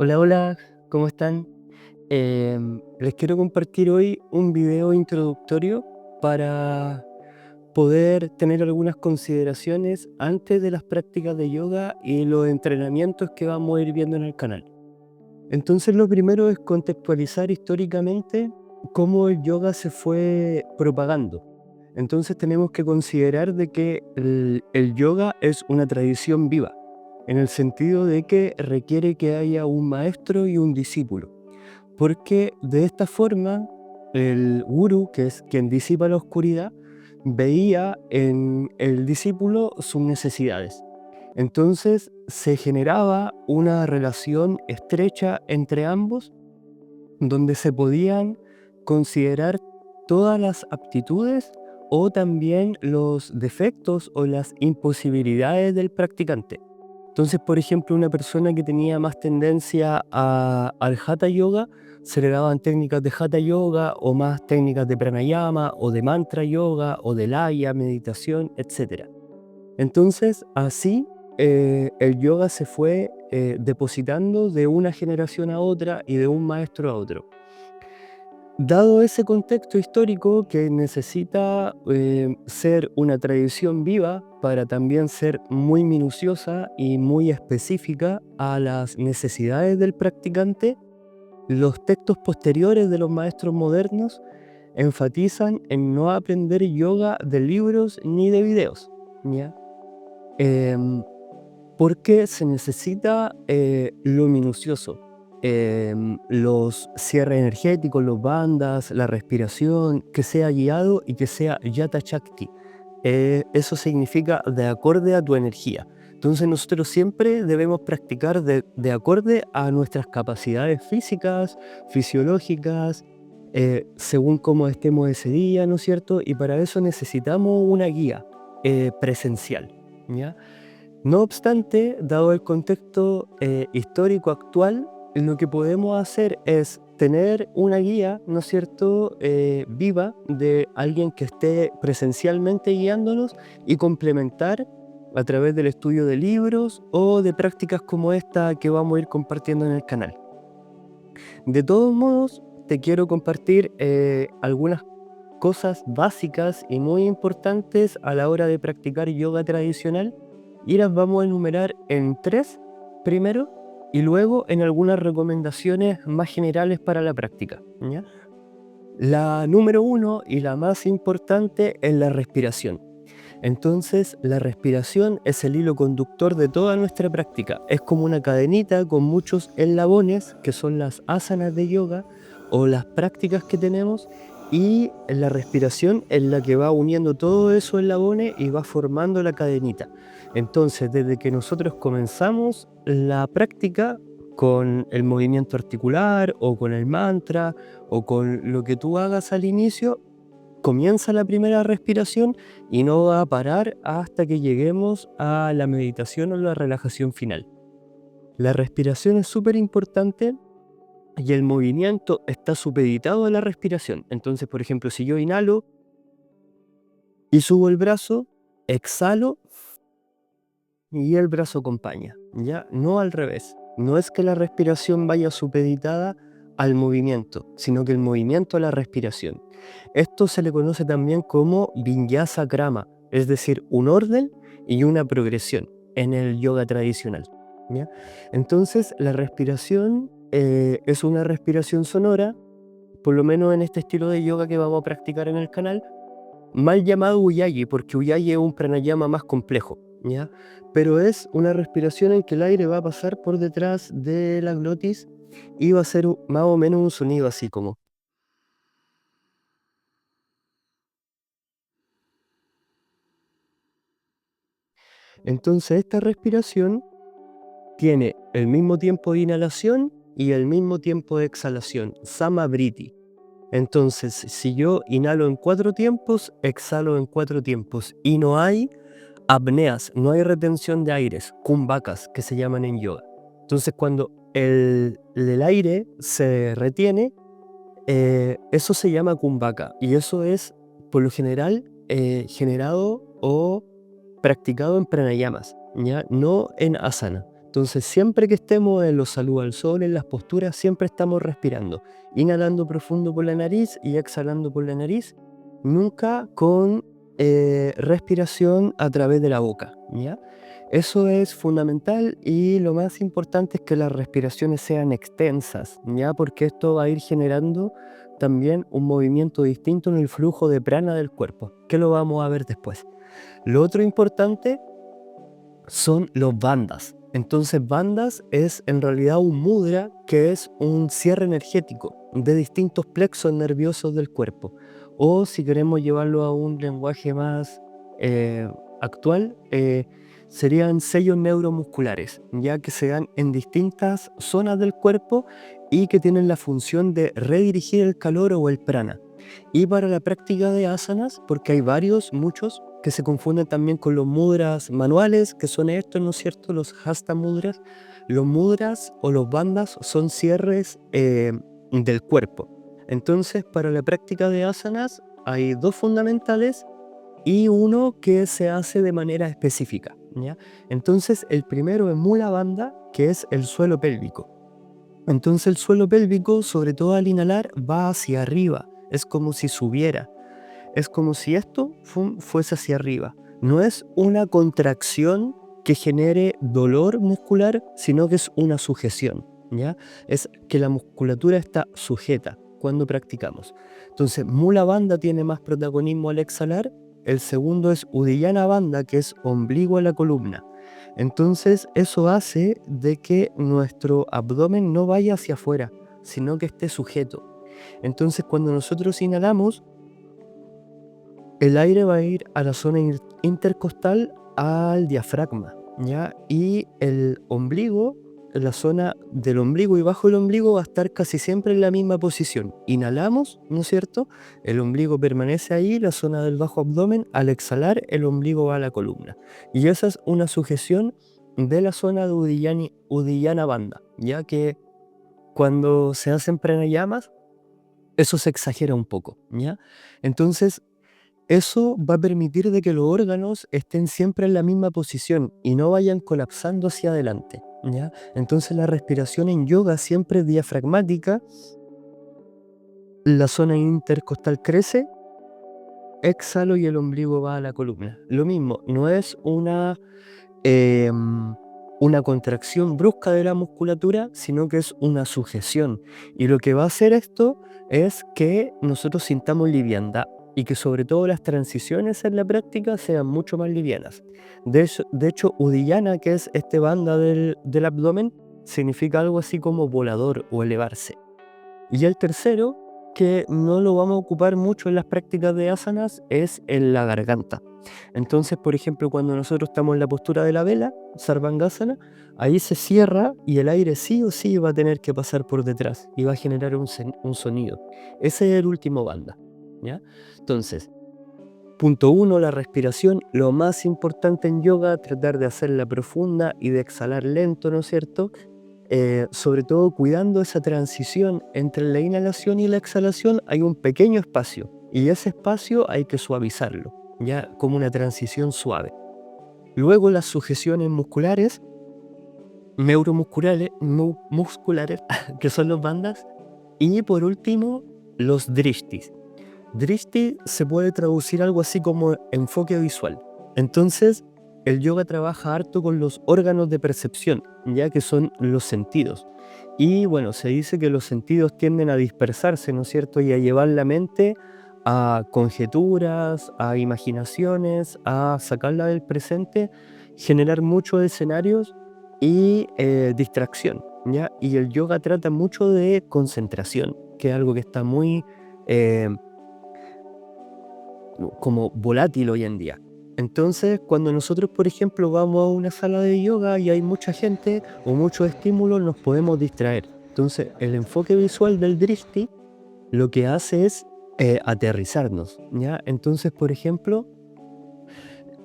Hola, hola, ¿cómo están? Les quiero compartir hoy un video introductorio para poder tener algunas consideraciones antes de las prácticas de yoga y los entrenamientos que vamos a ir viendo en el canal. Entonces, lo primero es contextualizar históricamente cómo el yoga se fue propagando. Entonces, tenemos que considerar de que el yoga es una tradición viva, en el sentido de que requiere que haya un maestro y un discípulo, porque de esta forma el gurú, que es quien disipa la oscuridad, veía en el discípulo sus necesidades. Entonces se generaba una relación estrecha entre ambos, donde se podían considerar todas las aptitudes o también los defectos o las imposibilidades del practicante. Entonces, por ejemplo, una persona que tenía más tendencia al Hatha Yoga, se le daban técnicas de Hatha Yoga o más técnicas de Pranayama o de Mantra Yoga o de Laya, meditación, etc. Entonces, así el yoga se fue depositando de una generación a otra y de un maestro a otro. Dado ese contexto histórico que necesita ser una tradición viva para también ser muy minuciosa y muy específica a las necesidades del practicante, los textos posteriores de los maestros modernos enfatizan en no aprender yoga de libros ni de videos, ¿ya? Em, Porque se necesita lo minucioso, los cierres energéticos, los bandas, la respiración, que sea guiado y que sea yata shakti. Eso significa de acorde a tu energía. Entonces nosotros siempre debemos practicar de acorde a nuestras capacidades físicas, fisiológicas, según cómo estemos ese día, ¿no es cierto? Y para eso necesitamos una guía presencial, ¿ya? No obstante, dado el contexto histórico actual, lo que podemos hacer es tener una guía, ¿no es cierto?, viva de alguien que esté presencialmente guiándonos y complementar a través del estudio de libros o de prácticas como esta que vamos a ir compartiendo en el canal. De todos modos, te quiero compartir algunas cosas básicas y muy importantes a la hora de practicar yoga tradicional, y las vamos a enumerar en tres primero y luego en algunas recomendaciones más generales para la práctica, ¿ya? La número uno y la más importante es la respiración. Entonces, la respiración es el hilo conductor de toda nuestra práctica. Es como una cadenita con muchos eslabones, que son las asanas de yoga o las prácticas que tenemos, y la respiración es la que va uniendo todos esos eslabones y va formando la cadenita. Entonces, desde que nosotros comenzamos la práctica con el movimiento articular o con el mantra o con lo que tú hagas al inicio, comienza la primera respiración y no va a parar hasta que lleguemos a la meditación o la relajación final. La respiración es súper importante y el movimiento está supeditado a la respiración. Entonces, por ejemplo, si yo inhalo y subo el brazo, exhalo y el brazo acompaña, ¿ya? No al revés. No es que la respiración vaya supeditada al movimiento, sino que el movimiento a la respiración. Esto se le conoce también como Vinyasa Krama, es decir, un orden y una progresión en el yoga tradicional, ¿ya? Entonces, la respiración es una respiración sonora, por lo menos en este estilo de yoga que vamos a practicar en el canal, mal llamado Ujjayi, porque Ujjayi es un pranayama más complejo, ¿ya? Pero es una respiración en que el aire va a pasar por detrás de la glotis y va a ser más o menos un sonido así como. Entonces esta respiración tiene el mismo tiempo de inhalación y el mismo tiempo de exhalación, Samavriti. Entonces, si yo inhalo en 4 tiempos, exhalo en 4 tiempos y no hay apneas, no hay retención de aires, kumbhakas, que se llaman en yoga. Entonces, cuando el aire se retiene, eso se llama kumbhaka y eso es, por lo general, generado o practicado en pranayamas, ¿ya? No en asana. Entonces, siempre que estemos en los saludos al sol, en las posturas, siempre estamos respirando. Inhalando profundo por la nariz y exhalando por la nariz. Nunca con respiración a través de la boca, ¿ya? Eso es fundamental y lo más importante es que las respiraciones sean extensas, ¿ya? Porque esto va a ir generando también un movimiento distinto en el flujo de prana del cuerpo, que lo vamos a ver después. Lo otro importante son los bandhas. Entonces, bandhas es en realidad un mudra, que es un cierre energético de distintos plexos nerviosos del cuerpo. O si queremos llevarlo a un lenguaje más actual, serían sellos neuromusculares, ya que se dan en distintas zonas del cuerpo y que tienen la función de redirigir el calor o el prana. Y para la práctica de asanas, porque hay varios, muchos, que se confunden también con los mudras manuales, que son estos, ¿no es cierto? Los hasta mudras. Los mudras o los bandhas son cierres del cuerpo. Entonces, para la práctica de asanas hay dos fundamentales y uno que se hace de manera específica, ¿ya? Entonces, el primero es Mula Bandha, que es el suelo pélvico. Entonces, el suelo pélvico, sobre todo al inhalar, va hacia arriba. Es como si subiera. Es como si esto fuese hacia arriba. No es una contracción que genere dolor muscular, sino que es una sujeción, ¿ya? Es que la musculatura está sujeta cuando practicamos. Entonces, Mula Bandha tiene más protagonismo al exhalar. El segundo es Uddiyana Bandha, que es ombligo a la columna. Entonces, eso hace de que nuestro abdomen no vaya hacia afuera, sino que esté sujeto. Entonces, cuando nosotros inhalamos, el aire va a ir a la zona intercostal, al diafragma, ¿ya? Y el ombligo, la zona del ombligo y bajo el ombligo va a estar casi siempre en la misma posición. Inhalamos, ¿no es cierto? El ombligo permanece ahí, la zona del bajo abdomen. Al exhalar, el ombligo va a la columna. Y esa es una sujeción de la zona de Uddiyana Bandha, ya que cuando se hacen pranayamas, eso se exagera un poco, ¿ya? Entonces, eso va a permitir de que los órganos estén siempre en la misma posición y no vayan colapsando hacia adelante, ¿ya? Entonces la respiración en yoga siempre es diafragmática, la zona intercostal crece, exhalo y el ombligo va a la columna. Lo mismo, no es una contracción brusca de la musculatura, sino que es una sujeción. Y lo que va a hacer esto es que nosotros sintamos liviandad y que sobre todo las transiciones en la práctica sean mucho más livianas. De hecho, Uddiyana, que es este bandha del abdomen, significa algo así como volador o elevarse. Y el tercero, que no lo vamos a ocupar mucho en las prácticas de asanas, es en la garganta. Entonces, por ejemplo, cuando nosotros estamos en la postura de la vela, Sarvangasana, ahí se cierra y el aire sí o sí va a tener que pasar por detrás y va a generar un sonido. Ese es el último bandha, ¿ya? Entonces, punto 1, la respiración. Lo más importante en yoga, tratar de hacerla profunda y de exhalar lento, ¿no es cierto? Sobre todo cuidando esa transición entre la inhalación y la exhalación. Hay un pequeño espacio y ese espacio hay que suavizarlo, ya como una transición suave. Luego las sujeciones musculares, musculares, que son los bandhas. Y por último, los drishtis. Drishti se puede traducir algo así como enfoque visual. Entonces, el yoga trabaja harto con los órganos de percepción, ya que son los sentidos. Y bueno, se dice que los sentidos tienden a dispersarse, ¿no es cierto? Y a llevar la mente a conjeturas, a imaginaciones, a sacarla del presente, generar muchos escenarios y distracción, ¿ya? Y el yoga trata mucho de concentración, que es algo que está muy como volátil hoy en día. Entonces, cuando nosotros, por ejemplo, vamos a una sala de yoga y hay mucha gente o muchos estímulos, nos podemos distraer. Entonces, el enfoque visual del drishti lo que hace es aterrizarnos, ¿ya? Entonces, por ejemplo,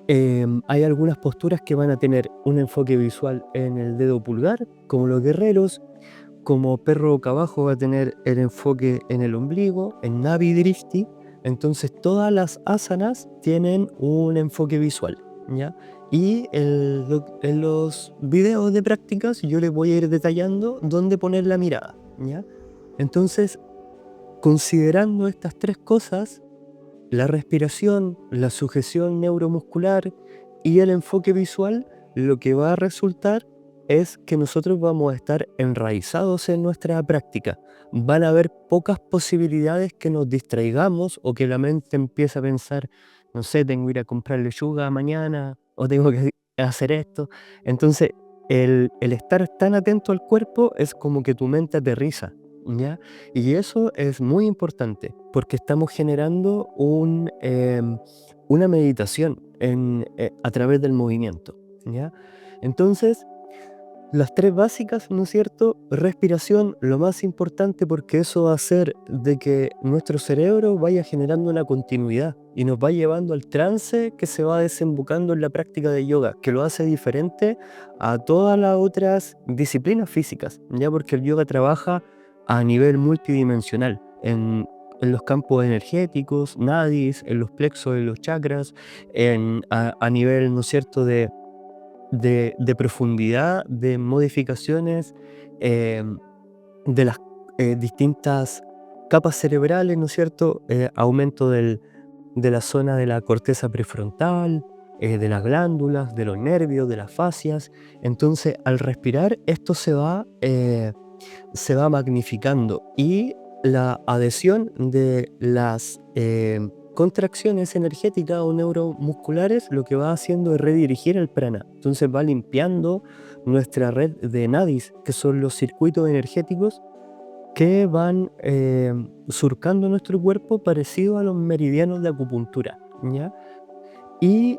hay algunas posturas que van a tener un enfoque visual en el dedo pulgar, como los guerreros. Como perro boca abajo va a tener el enfoque en el ombligo, en Navi Drishti. Entonces todas las asanas tienen un enfoque visual, ¿ya? Y en los videos de prácticas yo les voy a ir detallando dónde poner la mirada, ¿ya? Entonces, considerando estas tres cosas, la respiración, la sujeción neuromuscular y el enfoque visual, lo que va a resultar es que nosotros vamos a estar enraizados en nuestra práctica. Van a haber pocas posibilidades que nos distraigamos o que la mente empiece a pensar, no sé, tengo que ir a comprar lechuga mañana o tengo que hacer esto. Entonces, el estar tan atento al cuerpo es como que tu mente aterriza, ¿ya? Y eso es muy importante porque estamos generando una meditación a través del movimiento, ¿ya? Entonces, las tres básicas, ¿no es cierto? Respiración, lo más importante porque eso va a hacer de que nuestro cerebro vaya generando una continuidad y nos va llevando al trance que se va desembocando en la práctica de yoga, que lo hace diferente a todas las otras disciplinas físicas, ya porque el yoga trabaja a nivel multidimensional, en los campos energéticos, nadis, en los plexos, en los chakras, a nivel, ¿no es cierto?, de profundidad, de modificaciones, em, de las distintas capas cerebrales, ¿no es cierto? Aumento de la zona de la corteza prefrontal, de las glándulas, de los nervios, de las fascias. Entonces, al respirar, esto se va magnificando y la adhesión de las contracciones energéticas o neuromusculares lo que va haciendo es redirigir el prana. Entonces va limpiando nuestra red de nadis, que son los circuitos energéticos que van surcando nuestro cuerpo parecido a los meridianos de acupuntura, ¿ya? Y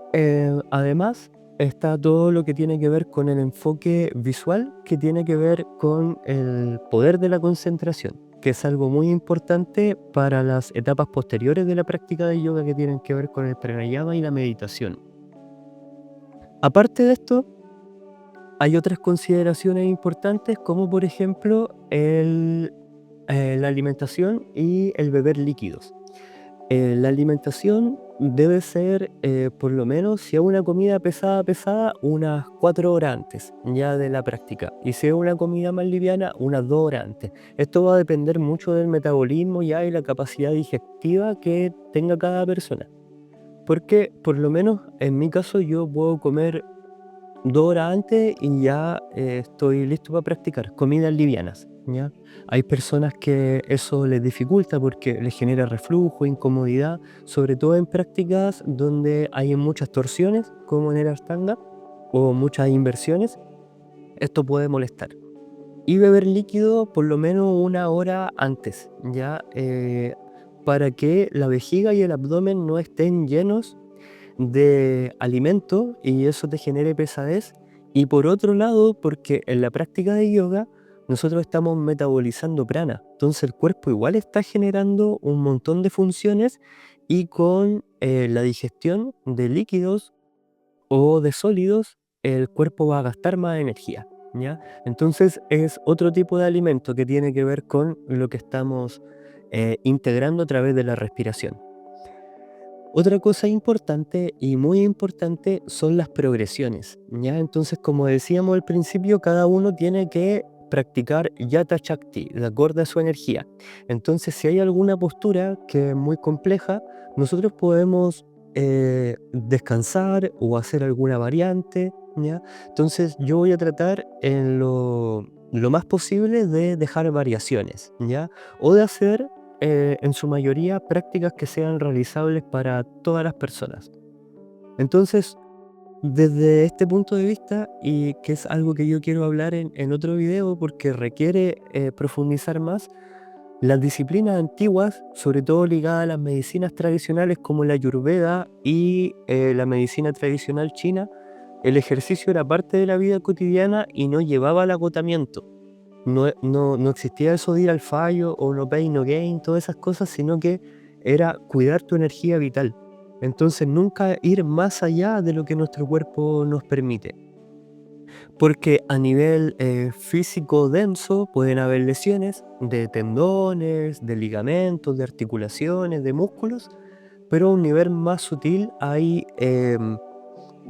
además está todo lo que tiene que ver con el enfoque visual, que tiene que ver con el poder de la concentración, que es algo muy importante para las etapas posteriores de la práctica de yoga que tienen que ver con el pranayama y la meditación. Aparte de esto, hay otras consideraciones importantes como por ejemplo la alimentación y el beber líquidos. La alimentación debe ser, por lo menos, si es una comida pesada, pesada, unas 4 horas antes ya de la práctica. Y si es una comida más liviana, unas 2 horas antes. Esto va a depender mucho del metabolismo ya y la capacidad digestiva que tenga cada persona. Porque, por lo menos, en mi caso, yo puedo comer 2 horas antes y ya estoy listo para practicar comidas livianas, ¿ya? Hay personas que eso les dificulta porque les genera reflujo, incomodidad, sobre todo en prácticas donde hay muchas torsiones, como en el Ashtanga, o muchas inversiones, esto puede molestar. Y beber líquido por lo menos 1 hora antes, ¿ya? Para que la vejiga y el abdomen no estén llenos de alimento y eso te genere pesadez. Y por otro lado, porque en la práctica de yoga nosotros estamos metabolizando prana, entonces el cuerpo igual está generando un montón de funciones y con la digestión de líquidos o de sólidos el cuerpo va a gastar más energía, ¿ya? Entonces es otro tipo de alimento que tiene que ver con lo que estamos integrando a través de la respiración. Otra cosa importante y muy importante son las progresiones, ¿ya? Entonces, como decíamos al principio, cada uno tiene que practicar Yata Shakti, de acuerdo a su energía. Entonces, si hay alguna postura que es muy compleja, nosotros podemos descansar o hacer alguna variante, ¿ya? Entonces, yo voy a tratar en lo más posible de dejar variaciones, ¿ya? O de hacer en su mayoría prácticas que sean realizables para todas las personas. Entonces, desde este punto de vista, y que es algo que yo quiero hablar en otro video porque requiere profundizar más, las disciplinas antiguas, sobre todo ligadas a las medicinas tradicionales como la Ayurveda y la medicina tradicional china, el ejercicio era parte de la vida cotidiana y no llevaba al agotamiento. No existía eso de ir al fallo o no pain no gain, todas esas cosas, sino que era cuidar tu energía vital. Entonces nunca ir más allá de lo que nuestro cuerpo nos permite. Porque a nivel físico denso pueden haber lesiones de tendones, de ligamentos, de articulaciones, de músculos, pero a un nivel más sutil hay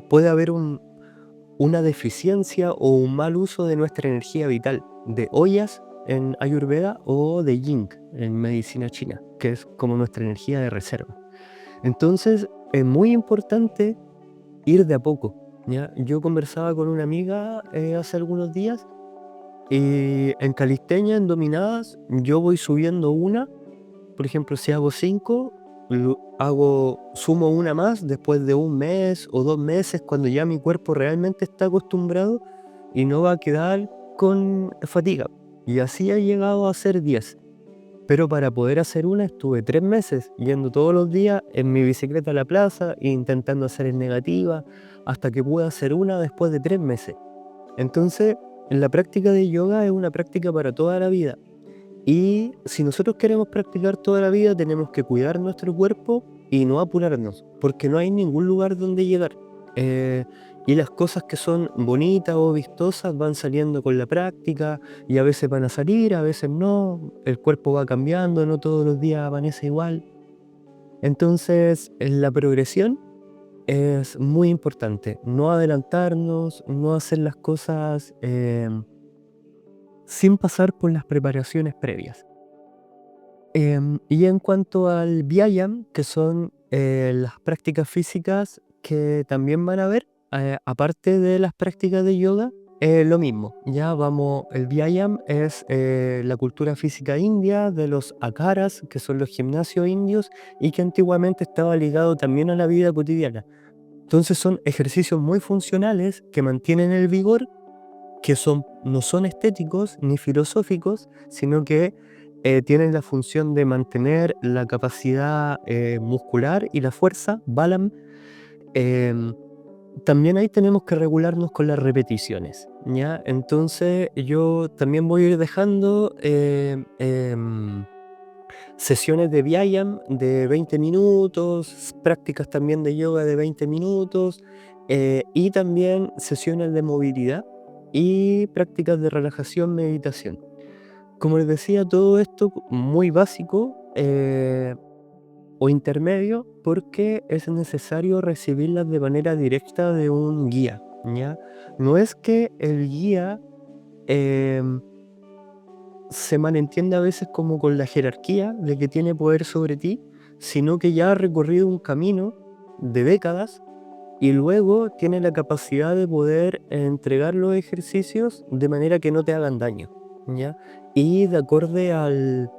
puede haber una deficiencia o un mal uso de nuestra energía vital, de ollas en Ayurveda o de Yin en medicina china, que es como nuestra energía de reserva. Entonces, es muy importante ir de a poco, ¿ya? Yo conversaba con una amiga hace algunos días y en calistenia, en dominadas, yo voy subiendo una, por ejemplo, si hago 5, sumo una más después de un mes o 2 meses, cuando ya mi cuerpo realmente está acostumbrado y no va a quedar con fatiga. Y así he llegado a hacer 10. Pero para poder hacer una estuve 3 meses yendo todos los días en mi bicicleta a la plaza e intentando hacer en negativa hasta que pude hacer una después de 3 meses. Entonces, la práctica de yoga es una práctica para toda la vida. Y si nosotros queremos practicar toda la vida, tenemos que cuidar nuestro cuerpo y no apurarnos, porque no hay ningún lugar donde llegar. Eh, y las cosas que son bonitas o vistosas van saliendo con la práctica y a veces van a salir, a veces no. El cuerpo va cambiando, no todos los días amanece igual. Entonces, en la progresión es muy importante. No adelantarnos, no hacer las cosas sin pasar por las preparaciones previas. Y en cuanto al Vyayam, que son las prácticas físicas que también van a ver, aparte de las prácticas de yoga, lo mismo. Ya vamos, el Vyayam es la cultura física india de los akaras, que son los gimnasios indios, y que antiguamente estaba ligado también a la vida cotidiana. Entonces son ejercicios muy funcionales que mantienen el vigor, que no son estéticos ni filosóficos, sino que tienen la función de mantener la capacidad muscular y la fuerza, balam. em, También ahí tenemos que regularnos con las repeticiones, ¿ya? Entonces yo también voy a ir dejando sesiones de Vyayam de 20 minutos, prácticas también de yoga de 20 minutos y también sesiones de movilidad y prácticas de relajación, meditación. Como les decía, todo esto muy básico o intermedio porque es necesario recibirlas de manera directa de un guía, ¿ya? No es que el guía em, se malentiende a veces como con la jerarquía de que tiene poder sobre ti, sino que ya ha recorrido un camino de décadas y luego tiene la capacidad de poder entregar los ejercicios de manera que no te hagan daño, ¿ya? Y de acorde al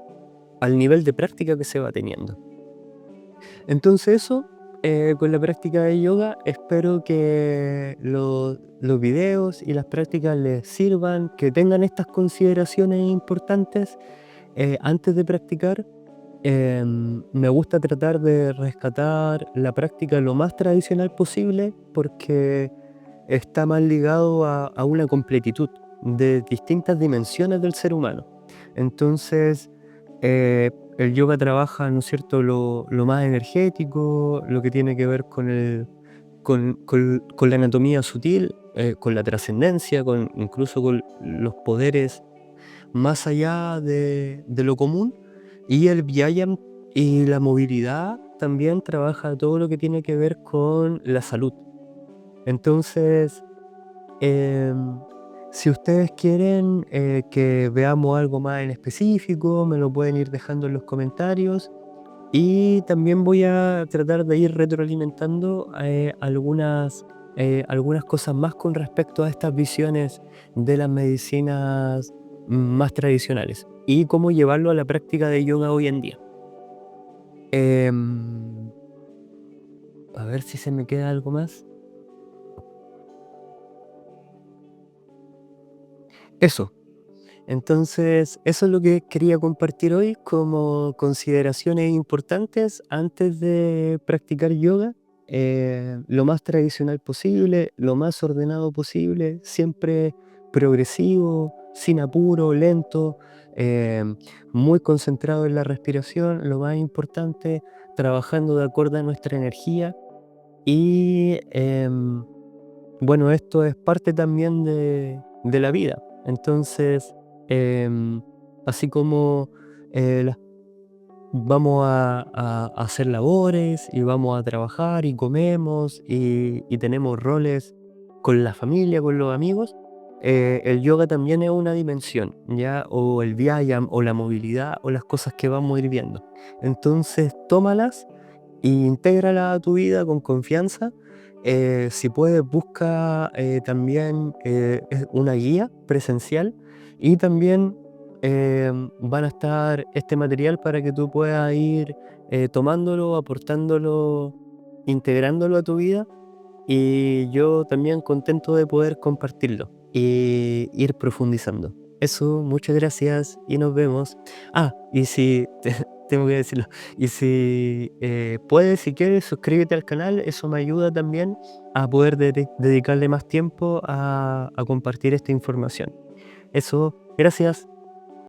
nivel de práctica que se va teniendo. Entonces eso, con la práctica de yoga, espero que los videos y las prácticas les sirvan, que tengan estas consideraciones importantes antes de practicar. Me gusta tratar de rescatar la práctica lo más tradicional posible porque está más ligado a una completitud de distintas dimensiones del ser humano. Entonces, el yoga trabaja, ¿no es cierto?, lo más energético, lo que tiene que ver con la anatomía sutil, con la trascendencia, incluso con los poderes más allá de lo común. Y el Vyayam y la movilidad también trabaja todo lo que tiene que ver con la salud. Entonces, em, si ustedes quieren que veamos algo más en específico, me lo pueden ir dejando en los comentarios. Y también voy a tratar de ir retroalimentando algunas cosas más con respecto a estas visiones de las medicinas más tradicionales y cómo llevarlo a la práctica de yoga hoy en día. Em, a ver si se me queda algo más. Eso. Entonces, eso es lo que quería compartir hoy como consideraciones importantes antes de practicar yoga. Lo más tradicional posible, lo más ordenado posible, siempre progresivo, sin apuro, lento, eh, muy concentrado en la respiración, lo más importante, trabajando de acuerdo a nuestra energía. Y bueno, esto es parte también de la vida. Entonces, em, así como, eh, las- vamos a hacer labores y vamos a trabajar y comemos y tenemos roles con la familia, con los amigos, el yoga también es una dimensión, ¿ya? O el vyayam, o la movilidad, o las cosas que vamos a ir viendo. Entonces, tómalas e intégralas a tu vida con confianza. Si puedes, busca también una guía presencial y también van a estar este material para que tú puedas ir tomándolo, aportándolo, integrándolo a tu vida y yo también contento de poder compartirlo y ir profundizando. Eso, muchas gracias y nos vemos. Y si, tengo que decirlo, y si puedes, si quieres, suscríbete al canal, eso me ayuda también a poder dedicarle más tiempo a compartir esta información. Eso, gracias.